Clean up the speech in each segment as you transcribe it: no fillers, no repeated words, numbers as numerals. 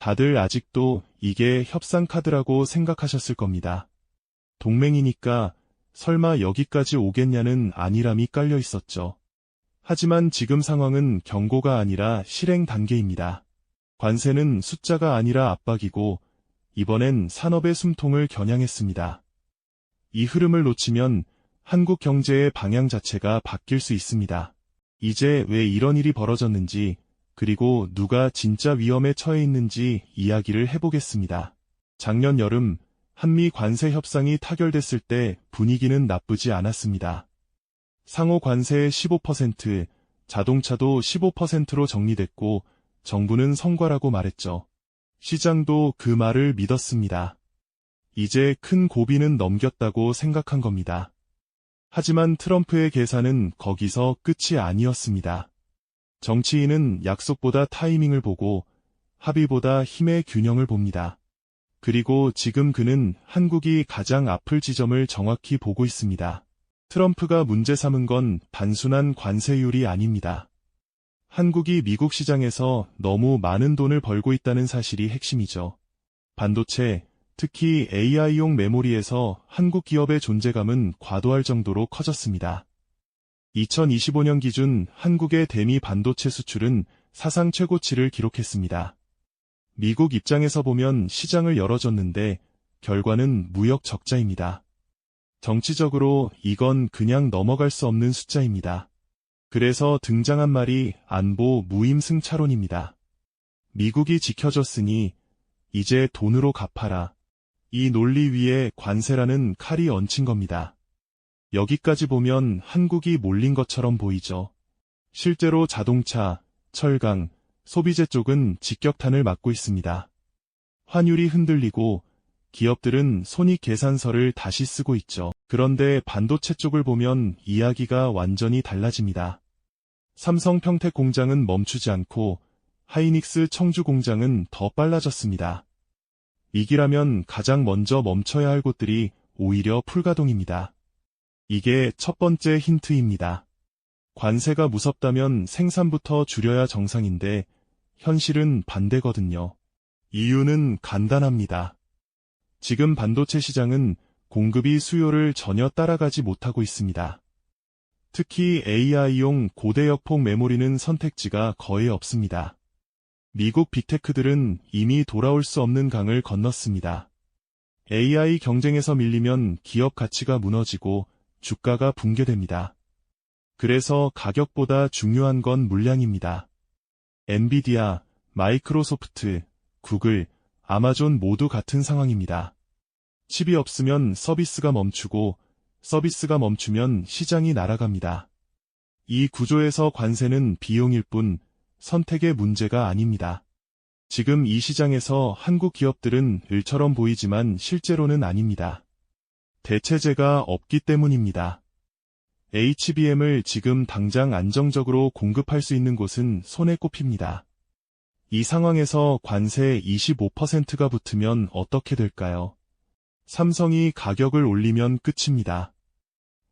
다들 아직도 이게 협상 카드라고 생각하셨을 겁니다. 동맹이니까 설마 여기까지 오겠냐는 안일함이 깔려 있었죠. 하지만 지금 상황은 경고가 아니라 실행 단계입니다. 관세는 숫자가 아니라 압박이고 이번엔 산업의 숨통을 겨냥했습니다. 이 흐름을 놓치면 한국 경제의 방향 자체가 바뀔 수 있습니다. 이제 왜 이런 일이 벌어졌는지, 그리고 누가 진짜 위험에 처해 있는지 이야기를 해보겠습니다. 작년 여름 한미 관세 협상이 타결됐을 때 분위기는 나쁘지 않았습니다. 상호 관세의 15%, 자동차도 15%로 정리됐고 정부는 성과라고 말했죠. 시장도 그 말을 믿었습니다. 이제 큰 고비는 넘겼다고 생각한 겁니다. 하지만 트럼프의 계산은 거기서 끝이 아니었습니다. 정치인은 약속보다 타이밍을 보고 합의보다 힘의 균형을 봅니다. 그리고 지금 그는 한국이 가장 아플 지점을 정확히 보고 있습니다. 트럼프가 문제 삼은 건 단순한 관세율이 아닙니다. 한국이 미국 시장에서 너무 많은 돈을 벌고 있다는 사실이 핵심이죠. 반도체, 특히 AI용 메모리에서 한국 기업의 존재감은 과도할 정도로 커졌습니다. 2025년 기준 한국의 대미 반도체 수출은 사상 최고치를 기록했습니다. 미국 입장에서 보면 시장을 열어줬는데 결과는 무역 적자입니다. 정치적으로 이건 그냥 넘어갈 수 없는 숫자입니다. 그래서 등장한 말이 안보 무임승차론입니다. 미국이 지켜줬으니 이제 돈으로 갚아라. 이 논리 위에 관세라는 칼이 얹힌 겁니다. 여기까지 보면 한국이 몰린 것처럼 보이죠. 실제로 자동차, 철강, 소비재 쪽은 직격탄을 맞고 있습니다. 환율이 흔들리고 기업들은 손익계산서를 다시 쓰고 있죠. 그런데 반도체 쪽을 보면 이야기가 완전히 달라집니다. 삼성 평택 공장은 멈추지 않고 하이닉스 청주 공장은 더 빨라졌습니다. 위기라면 가장 먼저 멈춰야 할 곳들이 오히려 풀가동입니다. 이게 첫 번째 힌트입니다. 관세가 무섭다면 생산부터 줄여야 정상인데 현실은 반대거든요. 이유는 간단합니다. 지금 반도체 시장은 공급이 수요를 전혀 따라가지 못하고 있습니다. 특히 AI용 고대역폭 메모리는 선택지가 거의 없습니다. 미국 빅테크들은 이미 돌아올 수 없는 강을 건넜습니다. AI 경쟁에서 밀리면 기업 가치가 무너지고 주가가 붕괴됩니다. 그래서 가격보다 중요한 건 물량입니다. 엔비디아, 마이크로소프트, 구글, 아마존 모두 같은 상황입니다. 칩이 없으면 서비스가 멈추고 서비스가 멈추면 시장이 날아갑니다. 이 구조에서 관세는 비용일 뿐 선택의 문제가 아닙니다. 지금 이 시장에서 한국 기업들은 을처럼 보이지만 실제로는 아닙니다. 대체재가 없기 때문입니다. HBM을 지금 당장 안정적으로 공급할 수 있는 곳은 손에 꼽힙니다. 이 상황에서 관세 25%가 붙으면 어떻게 될까요? 삼성이 가격을 올리면 끝입니다.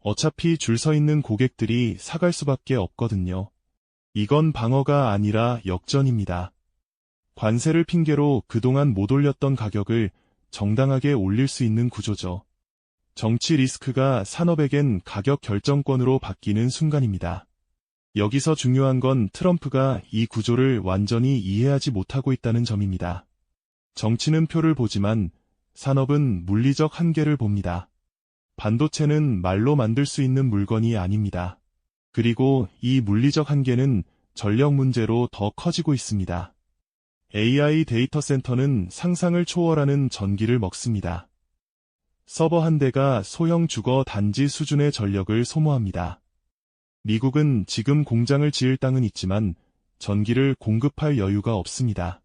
어차피 줄 서 있는 고객들이 사갈 수밖에 없거든요. 이건 방어가 아니라 역전입니다. 관세를 핑계로 그동안 못 올렸던 가격을 정당하게 올릴 수 있는 구조죠. 정치 리스크가 산업에겐 가격 결정권으로 바뀌는 순간입니다. 여기서 중요한 건 트럼프가 이 구조를 완전히 이해하지 못하고 있다는 점입니다. 정치는 표를 보지만 산업은 물리적 한계를 봅니다. 반도체는 말로 만들 수 있는 물건이 아닙니다. 그리고 이 물리적 한계는 전력 문제로 더 커지고 있습니다. AI 데이터 센터는 상상을 초월하는 전기를 먹습니다. 서버 한 대가 소형 주거 단지 수준의 전력을 소모합니다. 미국은 지금 공장을 지을 땅은 있지만 전기를 공급할 여유가 없습니다.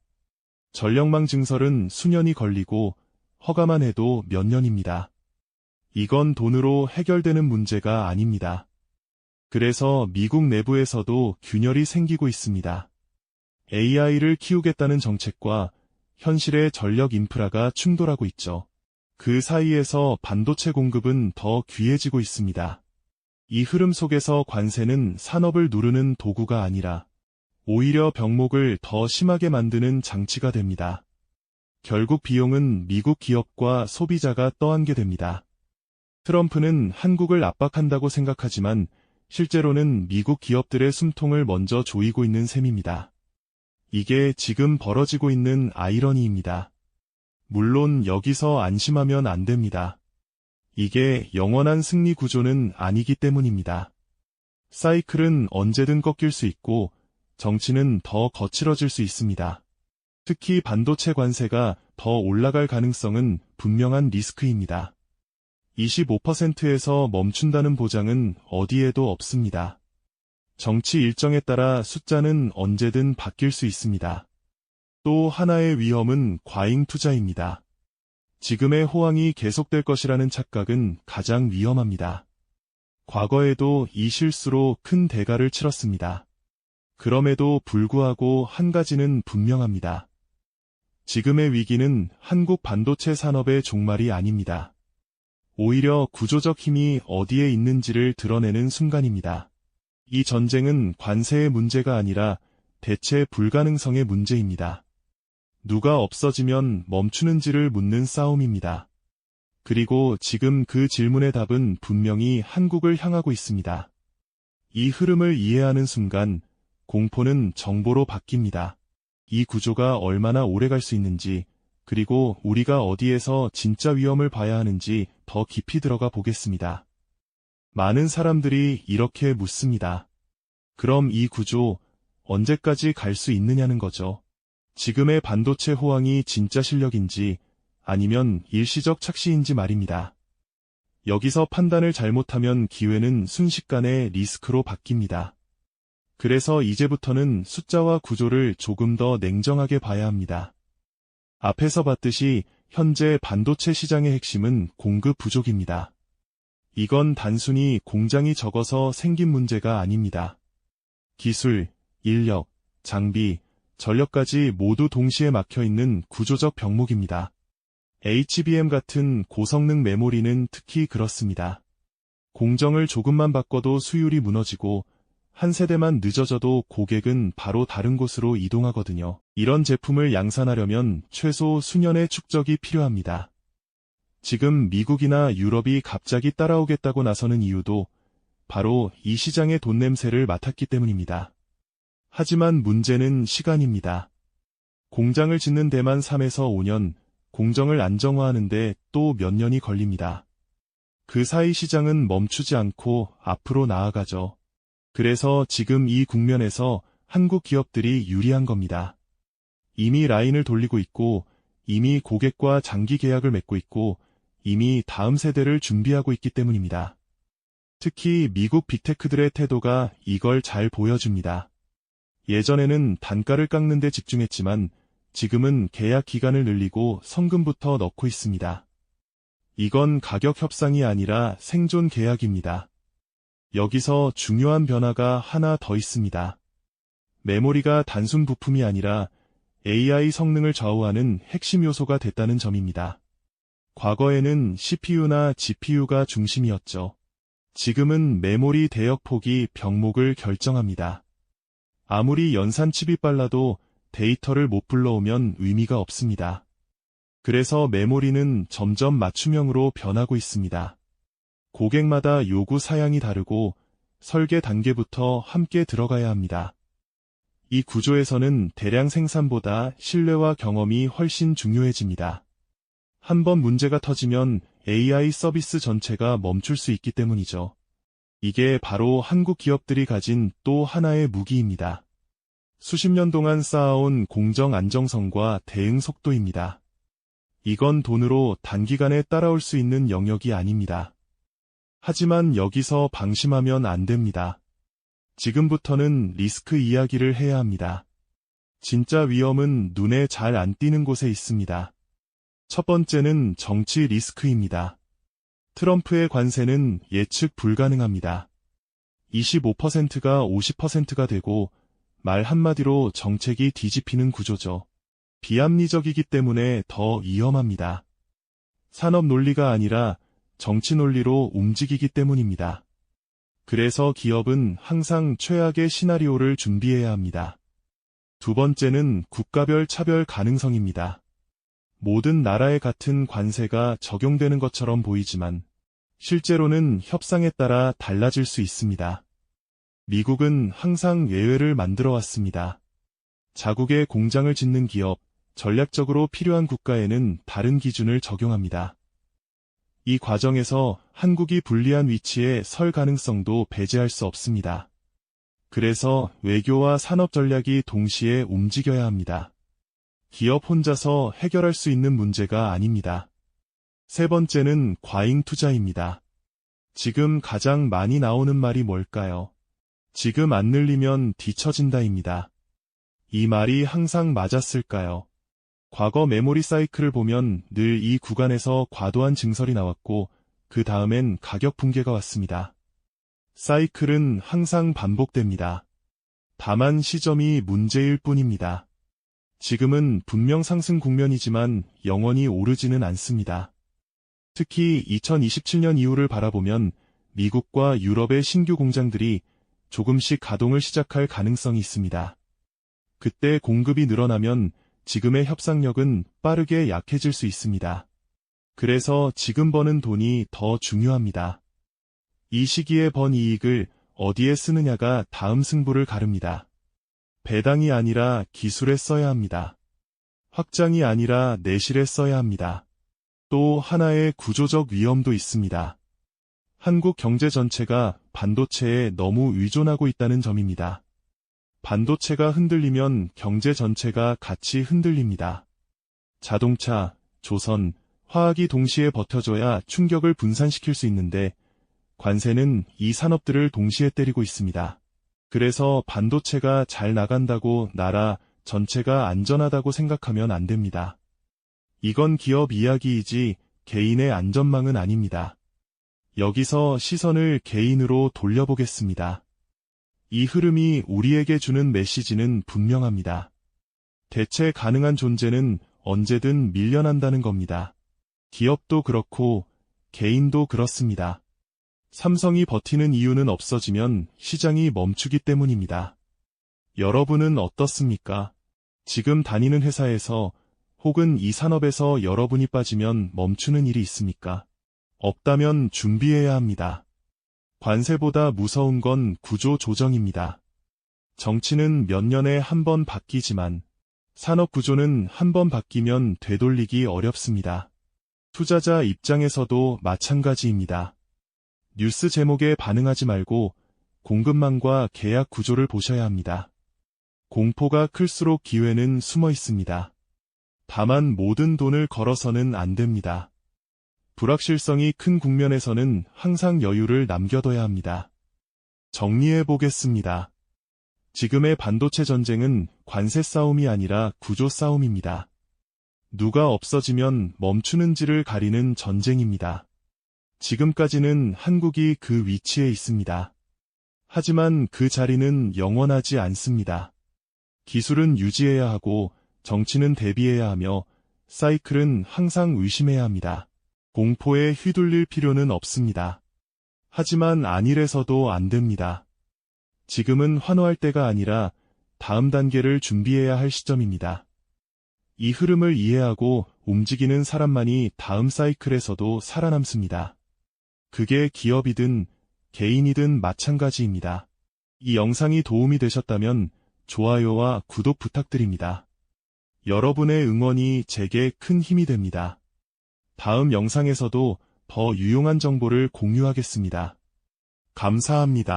전력망 증설은 수년이 걸리고 허가만 해도 몇 년입니다. 이건 돈으로 해결되는 문제가 아닙니다. 그래서 미국 내부에서도 균열이 생기고 있습니다. AI를 키우겠다는 정책과 현실의 전력 인프라가 충돌하고 있죠. 그 사이에서 반도체 공급은 더 귀해지고 있습니다. 이 흐름 속에서 관세는 산업을 누르는 도구가 아니라 오히려 병목을 더 심하게 만드는 장치가 됩니다. 결국 비용은 미국 기업과 소비자가 떠안게 됩니다. 트럼프는 한국을 압박한다고 생각하지만 실제로는 미국 기업들의 숨통을 먼저 조이고 있는 셈입니다. 이게 지금 벌어지고 있는 아이러니입니다. 물론 여기서 안심하면 안 됩니다. 이게 영원한 승리 구조는 아니기 때문입니다. 사이클은 언제든 꺾일 수 있고 정치는 더 거칠어질 수 있습니다. 특히 반도체 관세가 더 올라갈 가능성은 분명한 리스크입니다. 25%에서 멈춘다는 보장은 어디에도 없습니다. 정치 일정에 따라 숫자는 언제든 바뀔 수 있습니다. 또 하나의 위험은 과잉 투자입니다. 지금의 호황이 계속될 것이라는 착각은 가장 위험합니다. 과거에도 이 실수로 큰 대가를 치렀습니다. 그럼에도 불구하고 한 가지는 분명합니다. 지금의 위기는 한국 반도체 산업의 종말이 아닙니다. 오히려 구조적 힘이 어디에 있는지를 드러내는 순간입니다. 이 전쟁은 관세의 문제가 아니라 대체 불가능성의 문제입니다. 누가 없어지면 멈추는지를 묻는 싸움입니다. 그리고 지금 그 질문의 답은 분명히 한국을 향하고 있습니다. 이 흐름을 이해하는 순간 공포는 정보로 바뀝니다. 이 구조가 얼마나 오래 갈 수 있는지, 그리고 우리가 어디에서 진짜 위험을 봐야 하는지 더 깊이 들어가 보겠습니다. 많은 사람들이 이렇게 묻습니다. 그럼 이 구조 언제까지 갈 수 있느냐는 거죠. 지금의 반도체 호황이 진짜 실력인지 아니면 일시적 착시인지 말입니다. 여기서 판단을 잘못하면 기회는 순식간에 리스크로 바뀝니다. 그래서 이제부터는 숫자와 구조를 조금 더 냉정하게 봐야 합니다. 앞에서 봤듯이 현재 반도체 시장의 핵심은 공급 부족입니다. 이건 단순히 공장이 적어서 생긴 문제가 아닙니다. 기술, 인력, 장비, 전력까지 모두 동시에 막혀있는 구조적 병목입니다. HBM 같은 고성능 메모리는 특히 그렇습니다. 공정을 조금만 바꿔도 수율이 무너지고 한 세대만 늦어져도 고객은 바로 다른 곳으로 이동하거든요. 이런 제품을 양산하려면 최소 수년의 축적이 필요합니다. 지금 미국이나 유럽이 갑자기 따라오겠다고 나서는 이유도 바로 이 시장의 돈 냄새를 맡았기 때문입니다. 하지만 문제는 시간입니다. 공장을 짓는 데만 3에서 5년, 공정을 안정화하는데 또 몇 년이 걸립니다. 그 사이 시장은 멈추지 않고 앞으로 나아가죠. 그래서 지금 이 국면에서 한국 기업들이 유리한 겁니다. 이미 라인을 돌리고 있고, 이미 고객과 장기 계약을 맺고 있고, 이미 다음 세대를 준비하고 있기 때문입니다. 특히 미국 빅테크들의 태도가 이걸 잘 보여줍니다. 예전에는 단가를 깎는 데 집중했지만 지금은 계약 기간을 늘리고 성금부터 넣고 있습니다. 이건 가격 협상이 아니라 생존 계약입니다. 여기서 중요한 변화가 하나 더 있습니다. 메모리가 단순 부품이 아니라 AI 성능을 좌우하는 핵심 요소가 됐다는 점입니다. 과거에는 CPU나 GPU가 중심이었죠. 지금은 메모리 대역폭이 병목을 결정합니다. 아무리 연산 칩이 빨라도 데이터를 못 불러오면 의미가 없습니다. 그래서 메모리는 점점 맞춤형으로 변하고 있습니다. 고객마다 요구 사양이 다르고 설계 단계부터 함께 들어가야 합니다. 이 구조에서는 대량 생산보다 신뢰와 경험이 훨씬 중요해집니다. 한번 문제가 터지면 AI 서비스 전체가 멈출 수 있기 때문이죠. 이게 바로 한국 기업들이 가진 또 하나의 무기입니다. 수십 년 동안 쌓아온 공정 안정성과 대응 속도입니다. 이건 돈으로 단기간에 따라올 수 있는 영역이 아닙니다. 하지만 여기서 방심하면 안 됩니다. 지금부터는 리스크 이야기를 해야 합니다. 진짜 위험은 눈에 잘 안 띄는 곳에 있습니다. 첫 번째는 정치 리스크입니다. 트럼프의 관세는 예측 불가능합니다. 25%가 50%가 되고 말 한마디로 정책이 뒤집히는 구조죠. 비합리적이기 때문에 더 위험합니다. 산업 논리가 아니라 정치 논리로 움직이기 때문입니다. 그래서 기업은 항상 최악의 시나리오를 준비해야 합니다. 두 번째는 국가별 차별 가능성입니다. 모든 나라에 같은 관세가 적용되는 것처럼 보이지만 실제로는 협상에 따라 달라질 수 있습니다. 미국은 항상 예외를 만들어 왔습니다. 자국의 공장을 짓는 기업, 전략적으로 필요한 국가에는 다른 기준을 적용합니다. 이 과정에서 한국이 불리한 위치에 설 가능성도 배제할 수 없습니다. 그래서 외교와 산업 전략이 동시에 움직여야 합니다. 기업 혼자서 해결할 수 있는 문제가 아닙니다. 세 번째는 과잉 투자입니다. 지금 가장 많이 나오는 말이 뭘까요? 지금 안 늘리면 뒤처진다입니다. 이 말이 항상 맞았을까요? 과거 메모리 사이클을 보면 늘 이 구간에서 과도한 증설이 나왔고 그 다음엔 가격 붕괴가 왔습니다. 사이클은 항상 반복됩니다. 다만 시점이 문제일 뿐입니다. 지금은 분명 상승 국면이지만 영원히 오르지는 않습니다. 특히 2027년 이후를 바라보면 미국과 유럽의 신규 공장들이 조금씩 가동을 시작할 가능성이 있습니다. 그때 공급이 늘어나면 지금의 협상력은 빠르게 약해질 수 있습니다. 그래서 지금 버는 돈이 더 중요합니다. 이 시기에 번 이익을 어디에 쓰느냐가 다음 승부를 가릅니다. 배당이 아니라 기술에 써야 합니다. 확장이 아니라 내실에 써야 합니다. 또 하나의 구조적 위험도 있습니다. 한국 경제 전체가 반도체에 너무 의존하고 있다는 점입니다. 반도체가 흔들리면 경제 전체가 같이 흔들립니다. 자동차, 조선, 화학이 동시에 버텨줘야 충격을 분산시킬 수 있는데 관세는 이 산업들을 동시에 때리고 있습니다. 그래서 반도체가 잘 나간다고 나라 전체가 안전하다고 생각하면 안 됩니다. 이건 기업 이야기이지 개인의 안전망은 아닙니다. 여기서 시선을 개인으로 돌려보겠습니다. 이 흐름이 우리에게 주는 메시지는 분명합니다. 대체 가능한 존재는 언제든 밀려난다는 겁니다. 기업도 그렇고 개인도 그렇습니다. 삼성이 버티는 이유는 없어지면 시장이 멈추기 때문입니다. 여러분은 어떻습니까? 지금 다니는 회사에서 혹은 이 산업에서 여러분이 빠지면 멈추는 일이 있습니까? 없다면 준비해야 합니다. 관세보다 무서운 건 구조 조정입니다. 정치는 몇 년에 한 번 바뀌지만 산업 구조는 한 번 바뀌면 되돌리기 어렵습니다. 투자자 입장에서도 마찬가지입니다. 뉴스 제목에 반응하지 말고 공급망과 계약 구조를 보셔야 합니다. 공포가 클수록 기회는 숨어 있습니다. 다만 모든 돈을 걸어서는 안 됩니다. 불확실성이 큰 국면에서는 항상 여유를 남겨둬야 합니다. 정리해 보겠습니다. 지금의 반도체 전쟁은 관세 싸움이 아니라 구조 싸움입니다. 누가 없어지면 멈추는지를 가리는 전쟁입니다. 지금까지는 한국이 그 위치에 있습니다. 하지만 그 자리는 영원하지 않습니다. 기술은 유지해야 하고 정치는 대비해야 하며 사이클은 항상 의심해야 합니다. 공포에 휘둘릴 필요는 없습니다. 하지만 안일해서도 안 됩니다. 지금은 환호할 때가 아니라 다음 단계를 준비해야 할 시점입니다. 이 흐름을 이해하고 움직이는 사람만이 다음 사이클에서도 살아남습니다. 그게 기업이든 개인이든 마찬가지입니다. 이 영상이 도움이 되셨다면 좋아요와 구독 부탁드립니다. 여러분의 응원이 제게 큰 힘이 됩니다. 다음 영상에서도 더 유용한 정보를 공유하겠습니다. 감사합니다.